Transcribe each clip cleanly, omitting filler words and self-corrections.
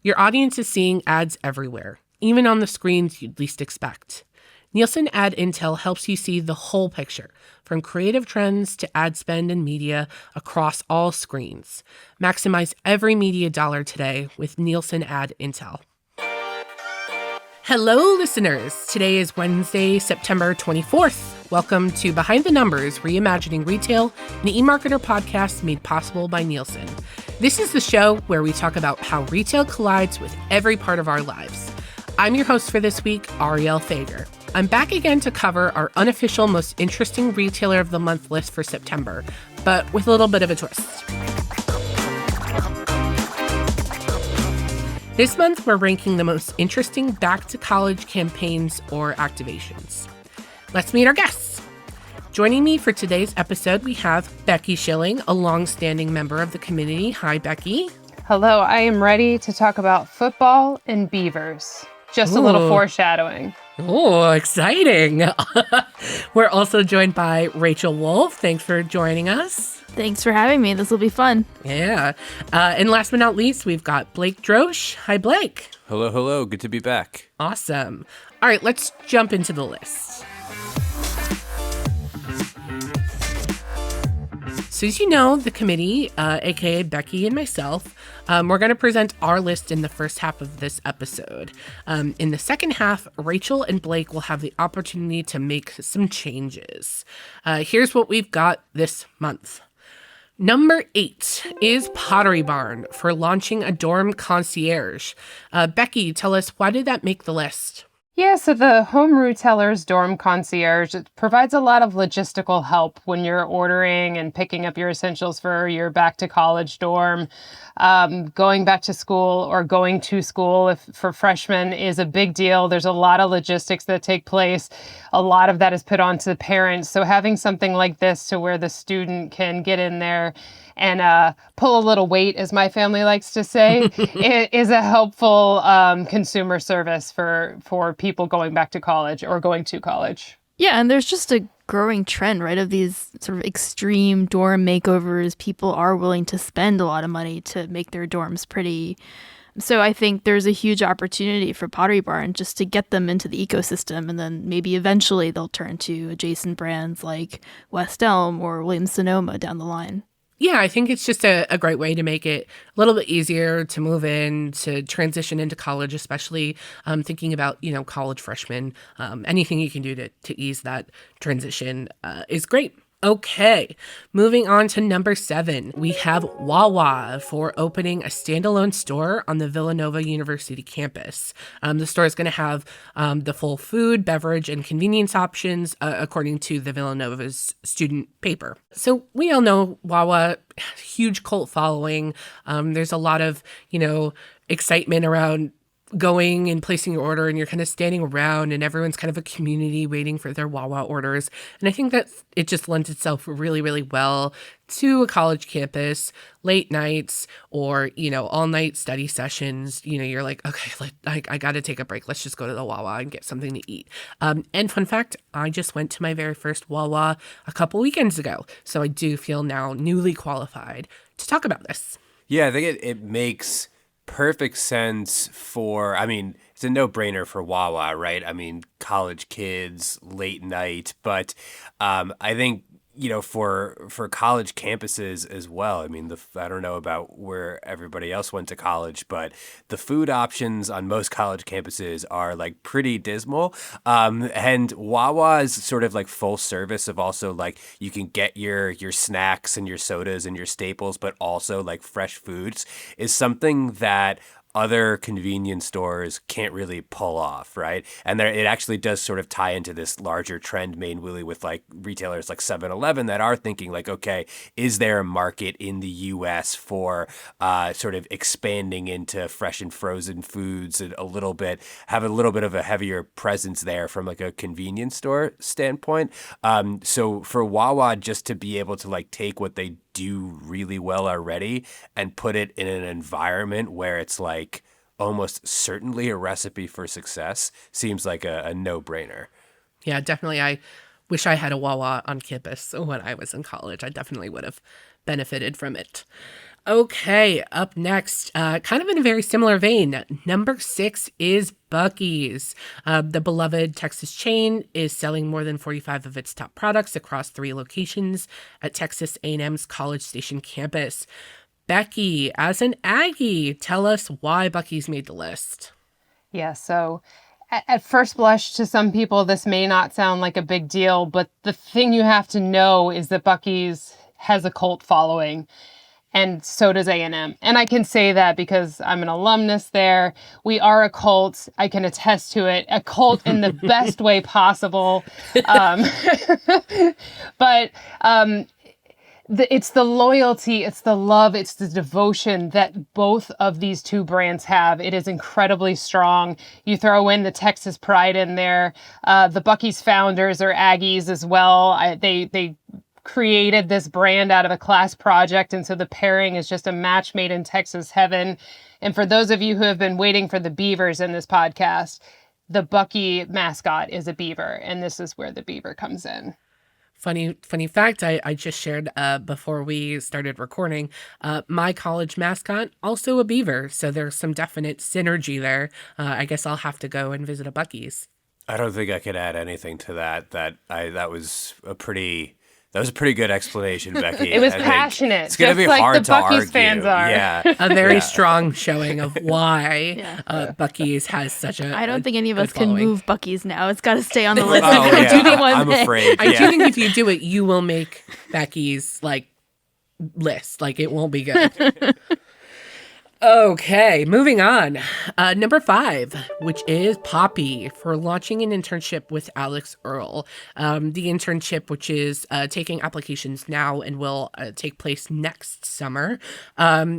Your audience is seeing ads everywhere, even on the screens you'd least expect. Nielsen Ad Intel helps you see the whole picture, from creative trends to ad spend and media across all screens. Maximize every media dollar today with Nielsen Ad Intel. Hello, listeners. Today is Wednesday, September 24th. Welcome to Behind the Numbers, Reimagining Retail, an eMarketer podcast made possible by Nielsen. This is the show where we talk about how retail collides with every part of our lives. I'm your host for this week, Arielle Feger. I'm back again to cover our unofficial most interesting retailer of the month list for September, but with a little bit of a twist. This month, we're ranking the most interesting back-to-college campaigns or activations. Let's meet our guests. Joining me for today's episode, we have Becky Schilling, a long-standing member of the community. Hi, Becky. Hello, I am ready to talk about football and beavers. Just a little foreshadowing. Oh, exciting. We're also joined by Rachel Wolff. Thanks for joining us. Thanks for having me. This will be fun. Yeah. And last but not least, we've got Blake Droesch. Hi, Blake. Hello, hello. Good to be back. Awesome. All right, let's jump into the list. So as you know, the committee, aka Becky and myself, we're going to present our list in the first half of this episode. In the second half, Rachel and Blake will have the opportunity to make some changes. Here's what we've got this month. Number 8 is Pottery Barn for launching a dorm concierge. Becky, tell us, why did that make the list? Yeah, so the Home Retailer's Dorm Concierge, it provides a lot of logistical help when you're ordering and picking up your essentials for your back-to-college dorm. Going back to school or going to school for freshmen is a big deal. There's a lot of logistics that take place. A lot of that is put onto the parents. So having something like this to where the student can get in there and pull a little weight, as my family likes to say, it is a helpful consumer service for people going back to college or going to college. Yeah, and there's just a growing trend, right, of these sort of extreme dorm makeovers. People are willing to spend a lot of money to make their dorms pretty. So I think there's a huge opportunity for Pottery Barn just to get them into the ecosystem, and then maybe eventually they'll turn to adjacent brands like West Elm or Williams-Sonoma down the line. Yeah, I think it's just a great way to make it a little bit easier to move in, to transition into college, especially thinking about, college freshmen. Anything you can do to ease that transition is great. Okay, moving on to number 7, we have Wawa for opening a standalone store on the Villanova University campus. The store is going to have the full food, beverage, and convenience options, according to the Villanova's student paper. So we all know Wawa, huge cult following. There's a lot of, excitement around going and placing your order, and you're kind of standing around and everyone's kind of a community waiting for their Wawa orders. And I think that it just lends itself really, really well to a college campus, late nights or, all night study sessions. You're like, okay, I got to take a break. Let's just go to the Wawa and get something to eat. And fun fact, I just went to my very first Wawa a couple weekends ago. So I do feel now newly qualified to talk about this. Yeah, I think it makes perfect sense it's a no-brainer for Wawa, right? College kids, late night, but I think for college campuses as well. I don't know about where everybody else went to college, but the food options on most college campuses are like pretty dismal. And Wawa is sort of like full service of also like you can get your snacks and your sodas and your staples, but also like fresh foods is something that other convenience stores can't really pull off, right? And it actually does sort of tie into this larger trend mainly with like retailers like 7-Eleven that are thinking like, okay, is there a market in the U.S. for sort of expanding into fresh and frozen foods and have a little bit of a heavier presence there from like a convenience store standpoint. So for Wawa just to be able to like take what they do really well already and put it in an environment where it's like almost certainly a recipe for success seems like a no-brainer. Yeah, definitely. I wish I had a Wawa on campus when I was in college. I definitely would have benefited from it. Okay, up next, kind of in a very similar vein, number 6 is Buc-ee's. The beloved Texas chain is selling more than 45 of its top products across 3 locations at Texas A&M's College Station campus. Becky, as an Aggie, tell us why Buc-ee's made the list. Yeah, so at first blush, to some people, this may not sound like a big deal, but the thing you have to know is that Buc-ee's has a cult following. And so does A&M. And I can say that because I'm an alumnus there. We are a cult. I can attest to it. A cult in the best way possible. But it's the loyalty, it's the love, it's the devotion that both of these two brands have. It is incredibly strong. You throw in the Texas pride in there. The Buc-ee's founders are Aggies as well. They created this brand out of a class project, and so the pairing is just a match made in Texas heaven. And for those of you who have been waiting for the beavers in this podcast, the Buc-ee mascot is a beaver, and this is where the beaver comes in. Funny fact, I just shared before we started recording, my college mascot, also a beaver. So there's some definite synergy there. I guess I'll have to go and visit a Buc-ee's. I don't think I could add anything to that. That was a pretty good explanation, Becky. It was passionate. It's going to be like hard the to Buc-ee's argue. fans are. Yeah. A very strong showing of why Yeah. Buc-ee's has such a I don't think any of us good following. can move Buc-ee's now. It's got to stay on the list. Oh, It's gonna do yeah. one I'm thing. afraid. I Yeah. do think if you do it, you will make Becky's list. It won't be good. Okay, moving on. Number 5, which is Poppy, for launching an internship with Alex Earl. The internship, which is taking applications now and will take place next summer,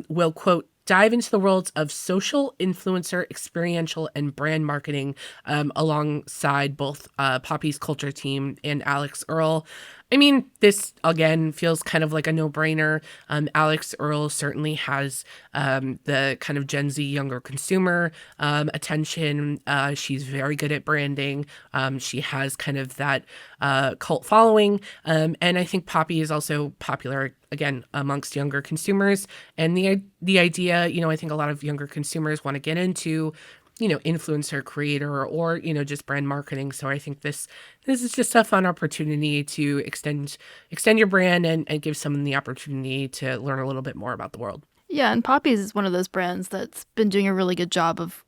will, quote, dive into the worlds of social, influencer, experiential, and brand marketing alongside both Poppy's culture team and Alex Earl. I mean, this, again, feels kind of like a no-brainer. Alex Earl certainly has the kind of Gen Z younger consumer attention. She's very good at branding. She has kind of that cult following. And I think Poppy is also popular, again, amongst younger consumers. And the idea, I think a lot of younger consumers want to get into influencer, creator, or, just brand marketing. So I think this is just a fun opportunity to extend your brand and give someone the opportunity to learn a little bit more about the world. Yeah, and Poppy's is one of those brands that's been doing a really good job of,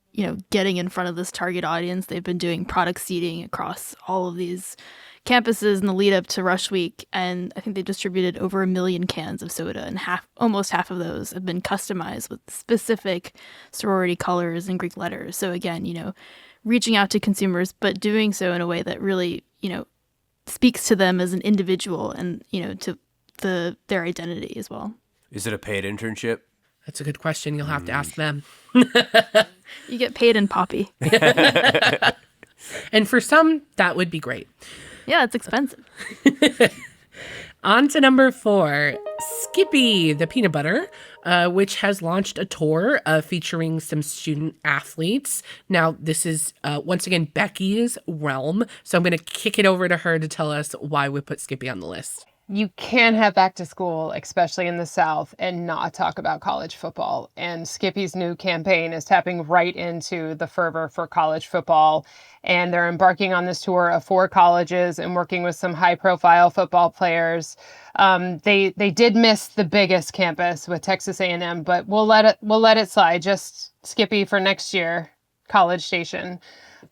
getting in front of this target audience. They've been doing product seeding across all of these campuses in the lead up to Rush Week, and I think they distributed over 1 million cans of soda, and almost half of those have been customized with specific sorority colors and Greek letters. So again, reaching out to consumers, but doing so in a way that really, speaks to them as an individual and, to their identity as well. Is it a paid internship? That's a good question. You'll have to ask them. You get paid in Poppy. And for some, that would be great. Yeah, it's expensive. On to number 4, Skippy, the peanut butter, which has launched a tour featuring some student athletes. Now, this is, once again, Becky's realm. So I'm going to kick it over to her to tell us why we put Skippy on the list. You can't have back to school, especially in the South, and not talk about college football. And Skippy's new campaign is tapping right into the fervor for college football. And they're embarking on this tour of 4 colleges and working with some high-profile football players. They did miss the biggest campus with Texas A&M, but we'll let it slide. Just Skippy for next year, College Station.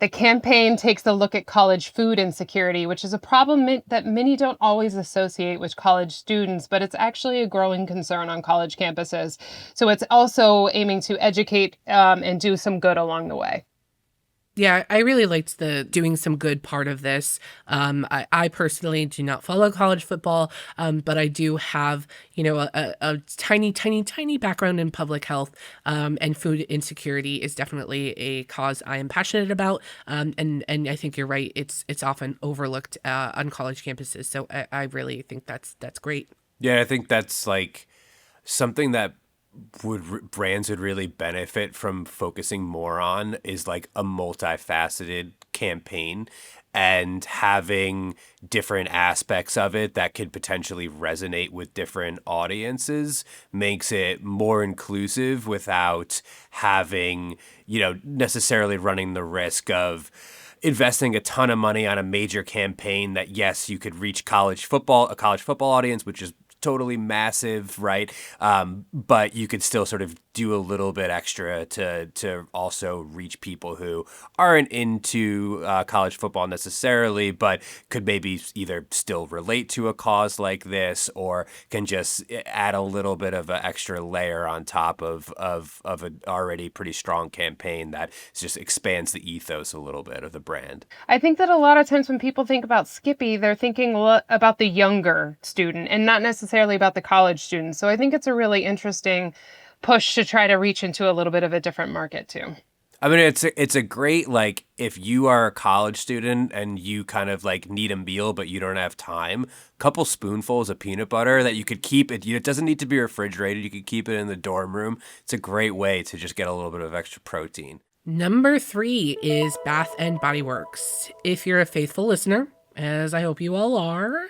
The campaign takes a look at college food insecurity, which is a problem that many don't always associate with college students, but it's actually a growing concern on college campuses. So it's also aiming to educate and do some good along the way. Yeah, I really liked the doing some good part of this. I personally do not follow college football, but I do have, a tiny, tiny, tiny background in public health, and food insecurity is definitely a cause I am passionate about. And I think you're right. It's often overlooked on college campuses. So I really think that's great. Yeah, I think that's something that brands would really benefit from focusing more on is a multifaceted campaign, and having different aspects of it that could potentially resonate with different audiences makes it more inclusive without having, necessarily running the risk of investing a ton of money on a major campaign that, yes, you could reach a college football audience, which is totally massive, right? But you could still sort of do a little bit extra to also reach people who aren't into college football necessarily, but could maybe either still relate to a cause like this or can just add a little bit of an extra layer on top of an already pretty strong campaign that just expands the ethos a little bit of the brand. I think that a lot of times when people think about Skippy, they're thinking about the younger student and not necessarily about the college student. So I think it's a really interesting push to try to reach into a little bit of a different market too. I mean, it's a great, like, if you are a college student and you kind of like need a meal, but you don't have time, a couple spoonfuls of peanut butter that you could keep it. It doesn't need to be refrigerated. You could keep it in the dorm room. It's a great way to just get a little bit of extra protein. Number 3 is Bath and Body Works. If you're a faithful listener, as I hope you all are,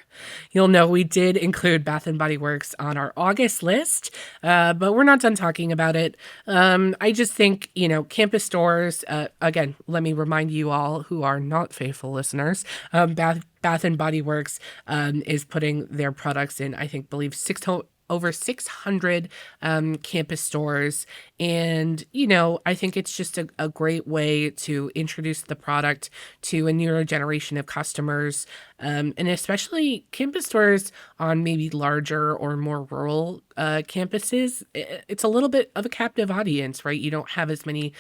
you'll know we did include Bath and Body Works on our August list, but we're not done talking about it. I just think, campus stores, again, let me remind you all who are not faithful listeners, Bath and Body Works is putting their products in, I believe, over 600 campus stores. And, I think it's just a great way to introduce the product to a newer generation of customers. And especially campus stores on maybe larger or more rural campuses. It's a little bit of a captive audience, right? You don't have as many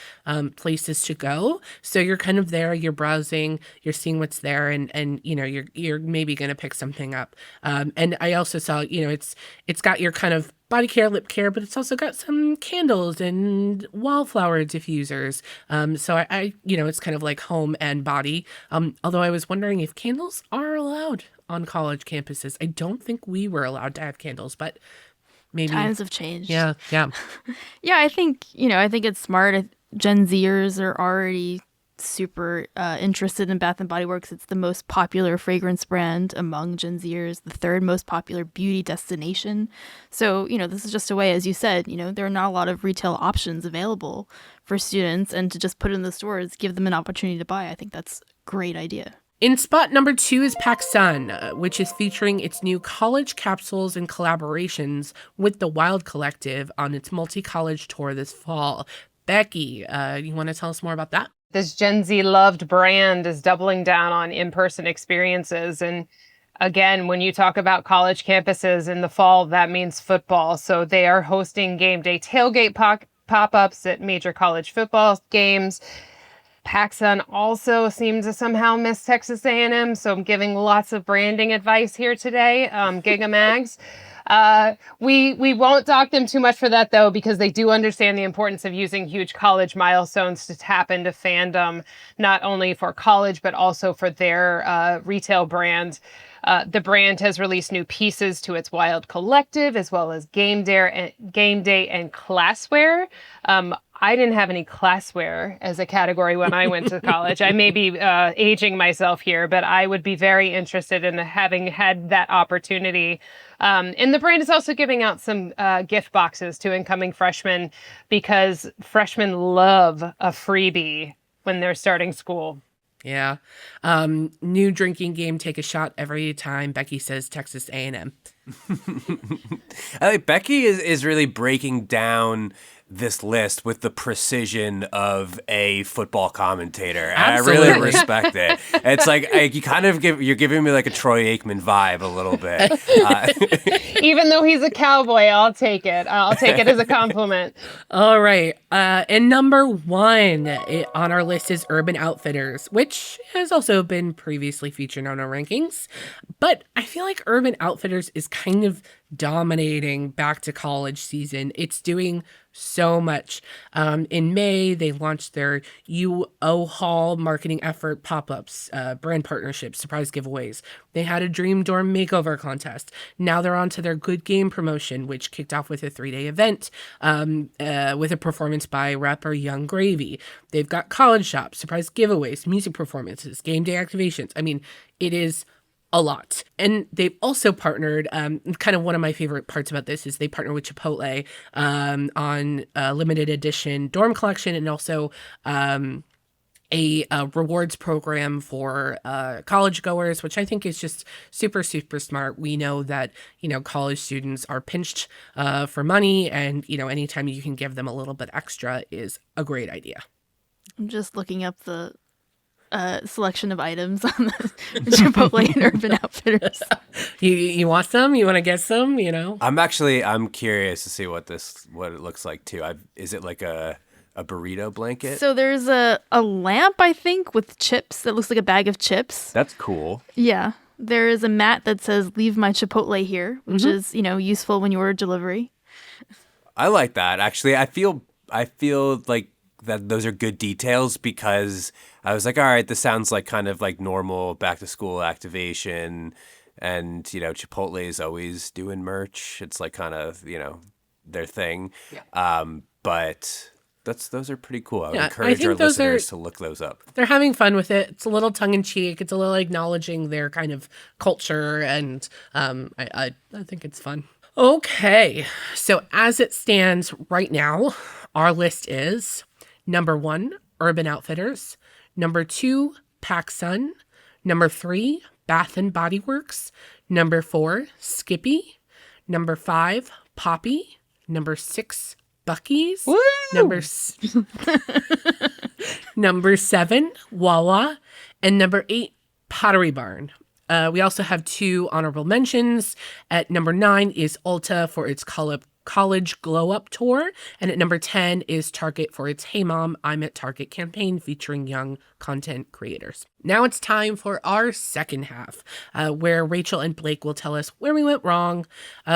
places to go. So you're kind of there, you're browsing, you're seeing what's there, and you're maybe going to pick something up. And I also saw, it's got your kind of body care, lip care, but it's also got some candles and wallflower diffusers. So I it's kind of like home and body. Although I was wondering if candles are allowed on college campuses. I don't think we were allowed to have candles, but maybe times have changed. Yeah. Yeah, I think it's smart. Gen Zers are already super interested in Bath and Body Works. It's the most popular fragrance brand among Gen Zers, the third most popular beauty destination. So, this is just a way, as you said, there are not a lot of retail options available for students, and to just put it in the stores, give them an opportunity to buy. I think that's a great idea. In spot number 2 is PacSun, which is featuring its new college capsules and collaborations with the Wild Collective on its multi-college tour this fall. Becky, you want to tell us more about that? This Gen Z loved brand is doubling down on in-person experiences. And again, when you talk about college campuses in the fall, that means football. So they are hosting game day tailgate pop-ups at major college football games. PacSun also seems to somehow miss Texas A&M, so I'm giving lots of branding advice here today. Gigamags. We won't dock them too much for that, though, because they do understand the importance of using huge college milestones to tap into fandom, not only for college, but also for their retail brand. The brand has released new pieces to its Wild Collective, as well as game day and classwear. I didn't have any classwear as a category when I went to college. I may be aging myself here, but I would be very interested in having had that opportunity. And the brand is also giving out some gift boxes to incoming freshmen because freshmen love a freebie when they're starting school. Yeah. New drinking game, take a shot every time Becky says Texas A&M. I think Becky is really breaking down this list with the precision of a football commentator. And Absolutely. I really respect it. It's like you kind of you're giving me like a Troy Aikman vibe a little bit. Even though he's a cowboy, I'll take it. I'll take it as a compliment. All right. And number 1 on our list is Urban Outfitters, which has also been previously featured on our rankings. But I feel like Urban Outfitters is kind of dominating back to college season. It's doing so much. In May, they launched their UO Hall marketing effort pop-ups, brand partnerships, surprise giveaways. They had a Dream Dorm makeover contest. Now they're on to their Good Game promotion, which kicked off with a 3-day event with a performance by rapper Young Gravy. They've got college shops, surprise giveaways, music performances, game day activations. I mean, it is a lot. And they've also partnered, kind of one of my favorite parts about this is they partner with Chipotle on a limited edition dorm collection and also a rewards program for college goers, which I think is just super, super smart. We know that, college students are pinched for money, and, anytime you can give them a little bit extra is a great idea. I'm just looking up the selection of items on the Chipotle and Urban Outfitters. You want some? You want to get some? I'm curious to see what it looks like too. Is it like a burrito blanket? So there's a lamp, I think, with chips that looks like a bag of chips. That's cool. Yeah. There is a mat that says "Leave my Chipotle here," which is useful when you order delivery. I like that. Actually, I feel like that those are good details because I was like, all right, this sounds like kind of like normal back to school activation, and Chipotle is always doing merch. It's like kind of their thing. Yeah. But those are pretty cool. I would encourage our listeners to look those up. They're having fun with it. It's a little tongue in cheek. It's a little acknowledging their kind of culture, and I think it's fun. Okay, so as it stands right now, our list is number 1, Urban Outfitters. Number 2, PacSun. Number 3, Bath and Body Works. Number 4, Skippy. Number 5, Poppy. Number 6, Buc-ee's. Woo! Number 7, Wawa. And number 8, Pottery Barn. We also have 2 honorable mentions. At number 9 is Ulta for its College Glow Up Tour. And at number 10 is Target for its Hey Mom, I'm at Target campaign featuring young content creators. Now it's time for our second half, where Rachel and Blake will tell us where we went wrong.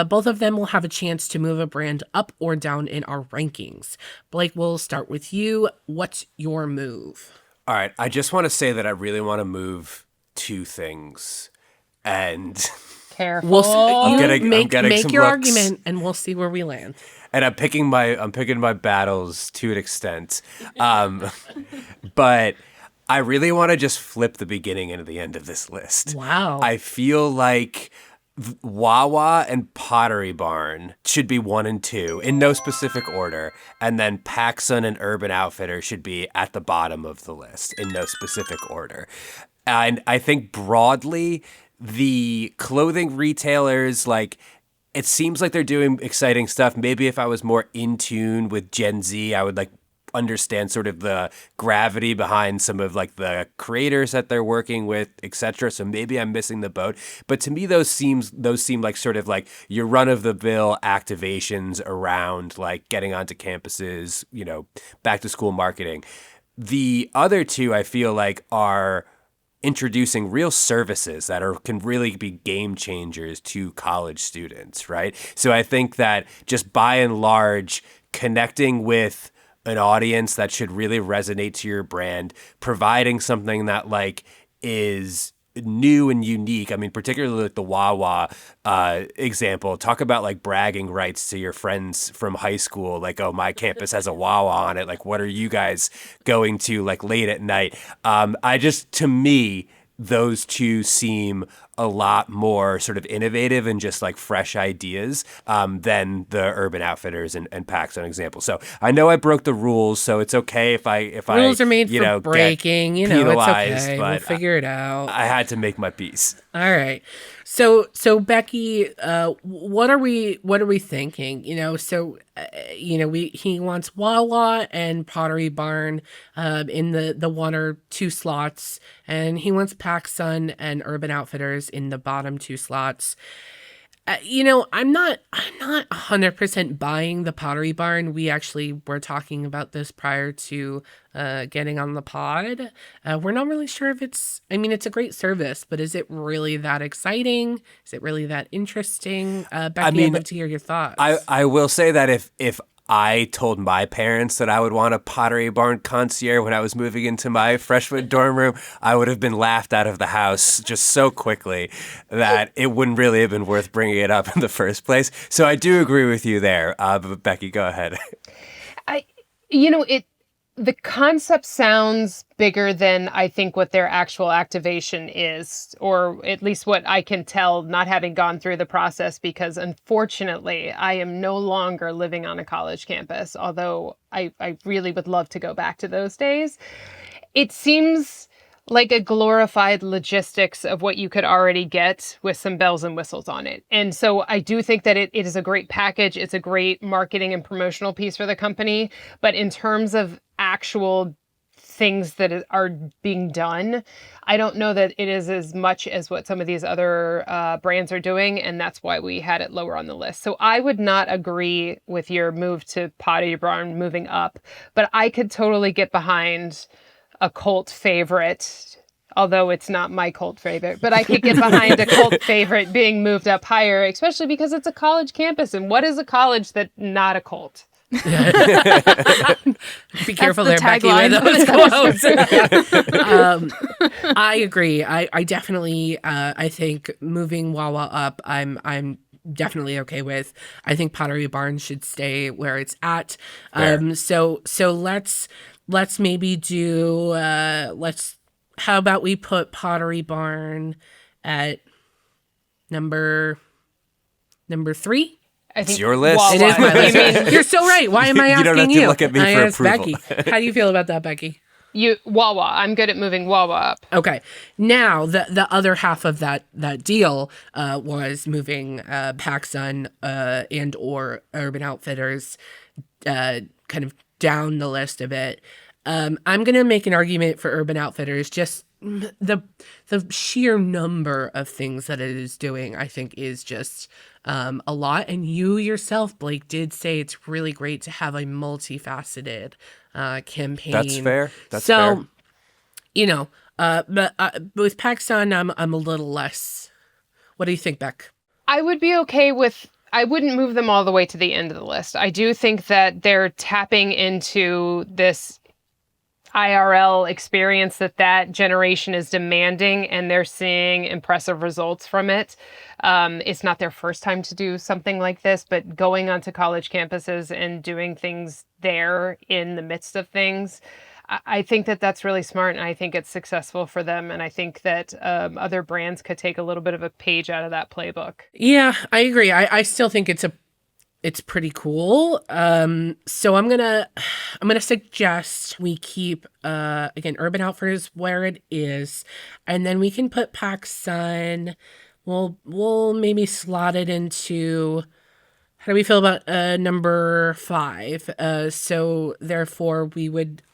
Both of them will have a chance to move a brand up or down in our rankings. Blake, we'll start with you. What's your move? All right. I just want to say that I really want to move 2 things. And careful. I'm getting make some your looks. Argument, and we'll see where we land. And I'm picking my battles to an extent, but I really want to just flip the beginning and the end of this list. Wow. I feel like Wawa and Pottery Barn should be 1 and 2 in no specific order, and then PacSun and Urban Outfitters should be at the bottom of the list in no specific order. And I think broadly, the clothing retailers, like, it seems like they're doing exciting stuff. Maybe if I was more in tune with Gen Z, I would like understand sort of the gravity behind some of like the creators that they're working with, etc. So maybe I'm missing the boat. But to me, those seem like sort of like your run of the mill activations around like getting onto campuses, back to school marketing. The other 2 I feel like are introducing real services that can really be game changers to college students, right? So I think that just by and large, connecting with an audience that should really resonate to your brand, providing something that like is new and unique. I mean, particularly like the Wawa example, talk about like bragging rights to your friends from high school. Like, oh, my campus has a Wawa on it. Like, what are you guys going to like late at night? To me, those 2 seem a lot more sort of innovative and just like fresh ideas than the Urban Outfitters and PacSun example. So I know I broke the rules, so it's okay if rules are made for breaking. Penalized, it's okay. But we'll figure it out. I had to make my piece. All right. So Becky, what are we thinking? He wants Wawa and Pottery Barn in the 1 or 2 slots, and he wants PacSun and Urban Outfitters in the bottom 2 slots. I'm not 100% buying the Pottery Barn. We actually were talking about this prior to getting on the pod. We're not really sure if it's a great service, but is it really that exciting? Is it really that interesting? Becky, I'd love to hear your thoughts. I will say that if I told my parents that I would want a Pottery Barn concierge when I was moving into my freshman dorm room, I would have been laughed out of the house just so quickly that it wouldn't really have been worth bringing it up in the first place. So I do agree with you there. But Becky, go ahead. The concept sounds bigger than I think what their actual activation is, or at least what I can tell not having gone through the process, because unfortunately I am no longer living on a college campus, although I really would love to go back to those days. It seems like a glorified logistics of what you could already get with some bells and whistles on it. And so I do think that it is a great package. It's a great marketing and promotional piece for the company. But in terms of actual things that are being done, I don't know that it is as much as what some of these other brands are doing. And that's why we had it lower on the list. So I would not agree with your move to Pottery Barn moving up, but I could totally get behind a cult favorite, although it's not my cult favorite, but I could get behind a cult favorite being moved up higher, especially because it's a college campus. And what is a college that not a cult? Be careful there, Becky, with those quotes. I agree. I definitely, I think moving Wawa up, I'm definitely okay with. I think Pottery Barn should stay where it's at. So let's maybe do, how about we put Pottery Barn at number 3? I think it's your list. Wawa. It is my list. You're so right. Why am I asking you? Don't have to look at me I for asked approval. Becky. How do you feel about that, Becky? Wawa. I'm good at moving Wawa up. Okay. Now, the other half of that deal was moving PacSun and or Urban Outfitters kind of down the list a bit. I'm going to make an argument for Urban Outfitters. Just the sheer number of things that it is doing, I think, is just a lot. And you yourself, Blake, did say it's really great to have a multifaceted campaign. That's fair. That's so, fair. But with PacSun, I'm a little less. What do you think, Beck? I would be okay with. I wouldn't move them all the way to the end of the list. I do think that they're tapping into this IRL experience that generation is demanding, and they're seeing impressive results from it. It's not their first time to do something like this, but going onto college campuses and doing things there in the midst of things, I think that that's really smart, and I think it's successful for them. And I think that other brands could take a little bit of a page out of that playbook. Yeah, I agree. I still think it's pretty cool. So I'm gonna suggest we keep again Urban Outfitters where it is, and then we can put PacSun. We'll maybe slot it into. How do we feel about number 5? So therefore,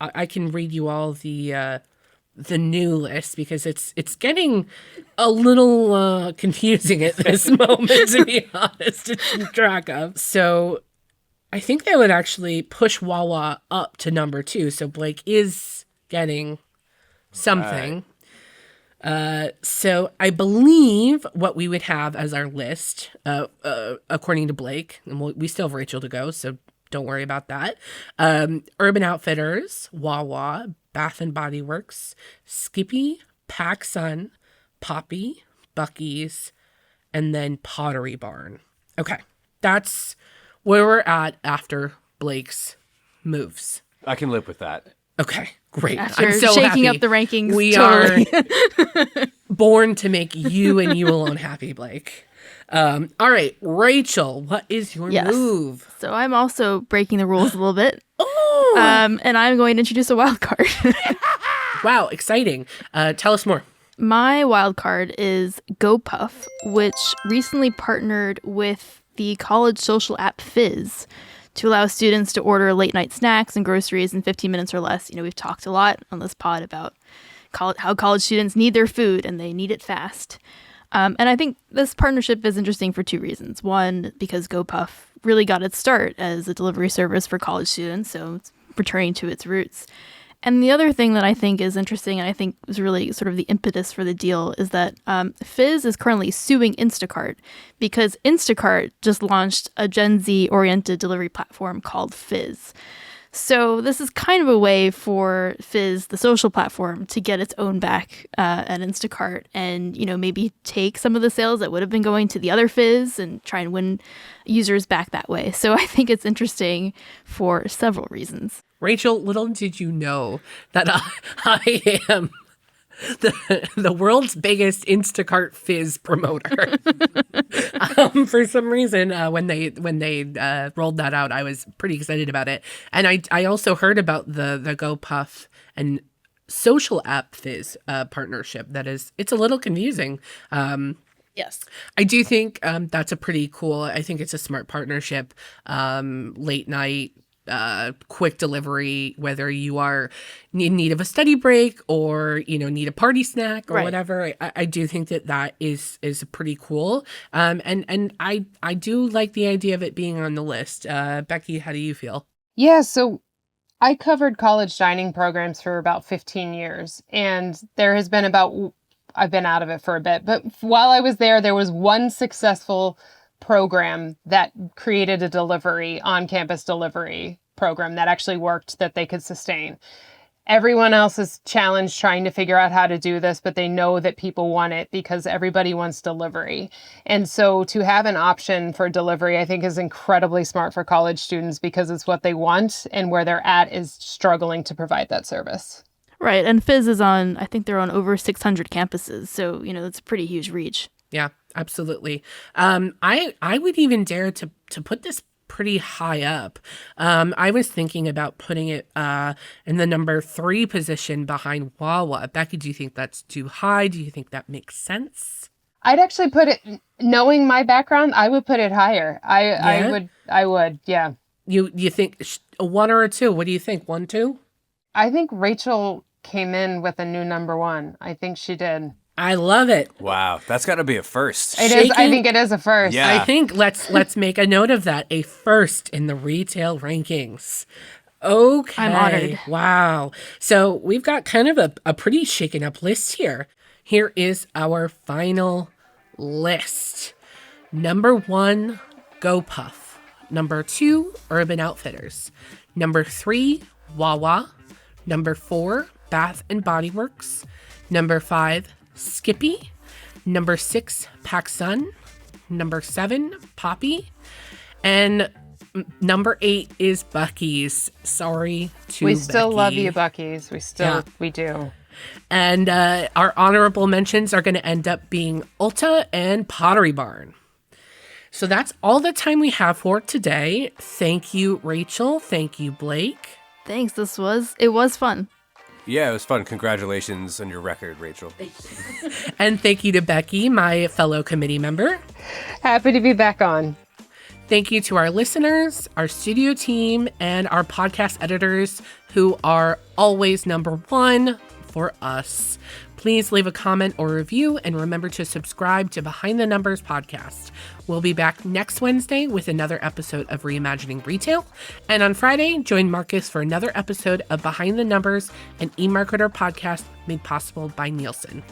I can read you all the new list because it's getting a little confusing at this moment, to be honest, to keep track of. So I think that would actually push Wawa up to number 2. So Blake is getting something. So I believe what we would have as our list, according to Blake, and we still have Rachel to go, so don't worry about that. Urban Outfitters, Wawa, Bath and Body Works, Skippy, PacSun, Poppy, Buc-ee's, and then Pottery Barn. Okay, that's where we're at after Blake's moves. I can live with that. Okay, great. After I'm so shaking happy. up the rankings. We totally. are born to make you and you alone happy, Blake. All right, Rachel, what is your move? So I'm also breaking the rules a little bit. Oh, And I'm going to introduce a wild card. wow, exciting. Tell us more. My wild card is GoPuff, which recently partnered with the college social app Fizz to allow students to order late night snacks and groceries in 15 minutes or less. You know, we've talked a lot on this pod about how college students need their food and they need it fast. And I think this partnership is interesting for 2 reasons. One, because GoPuff really got its start as a delivery service for college students, so it's returning to its roots. And the other thing that I think is interesting, and I think is really sort of the impetus for the deal, is that Fizz is currently suing Instacart because Instacart just launched a Gen Z-oriented delivery platform called Fizz. So this is kind of a way for Fizz, the social platform, to get its own back at Instacart and, maybe take some of the sales that would have been going to the other Fizz and try and win users back that way. So I think it's interesting for several reasons. Rachel, little did you know that I am the world's biggest Instacart Fizz promoter. For some reason, when they rolled that out, I was pretty excited about it. And I also heard about the GoPuff and social app Fizz partnership. It's a little confusing. Yes. I do think that's a pretty cool. I think it's a smart partnership. Late night. Quick delivery, whether you are in need of a study break or need a party snack or whatever. I do think that is pretty cool. And I do like the idea of it being on the list. Becky, how do you feel? Yeah, so I covered college dining programs for about 15 years, and there has been I've been out of it for a bit, but while I was there was one successful program that created a on-campus delivery program that actually worked, that they could sustain. Everyone else is challenged trying to figure out how to do this, but they know that people want it because everybody wants delivery. And so to have an option for delivery, I think is incredibly smart for college students because it's what they want, and where they're at is struggling to provide that service. Right. And Fizz I think they're on over 600 campuses. So, it's a pretty huge reach. Yeah, absolutely. I would even dare to put this pretty high up. I was thinking about putting it in the number 3 position behind Wawa. Becky, do you think that's too high? Do you think that makes sense? I'd actually put it, knowing my background, I would put it higher. I would, yeah. You think a 1 or a 2? What do you think? 1, 2? I think Rachel came in with a new number 1. I think she did. I love it. Wow, that's got to be a first. It is. I think it is a first. Yeah. I think let's make a note of that. A first in the retail rankings. Okay. I'm honored. Wow. So we've got kind of a pretty shaken up list here. Here is our final list. Number 1, GoPuff. Number 2, Urban Outfitters. Number 3, Wawa. Number 4, Bath and Body Works. Number 5, Skippy. Number 6, PacSun. Number 7, Poppy. And number 8 is Buc-ee's. Sorry to We still Becky. love you, Buc-ee's. We do. And our honorable mentions are going to end up being Ulta and Pottery Barn. So that's all the time we have for today. Thank you, Rachel. Thank you, Blake. Thanks. It was fun. Yeah, it was fun. Congratulations on your record, Rachel. And thank you to Becky, my fellow committee member. Happy to be back on. Thank you to our listeners, our studio team, and our podcast editors who are always number 1 for us. Please leave a comment or review and remember to subscribe to Behind the Numbers podcast. We'll be back next Wednesday with another episode of Reimagining Retail. And on Friday, join Marcus for another episode of Behind the Numbers, an eMarketer podcast made possible by Nielsen.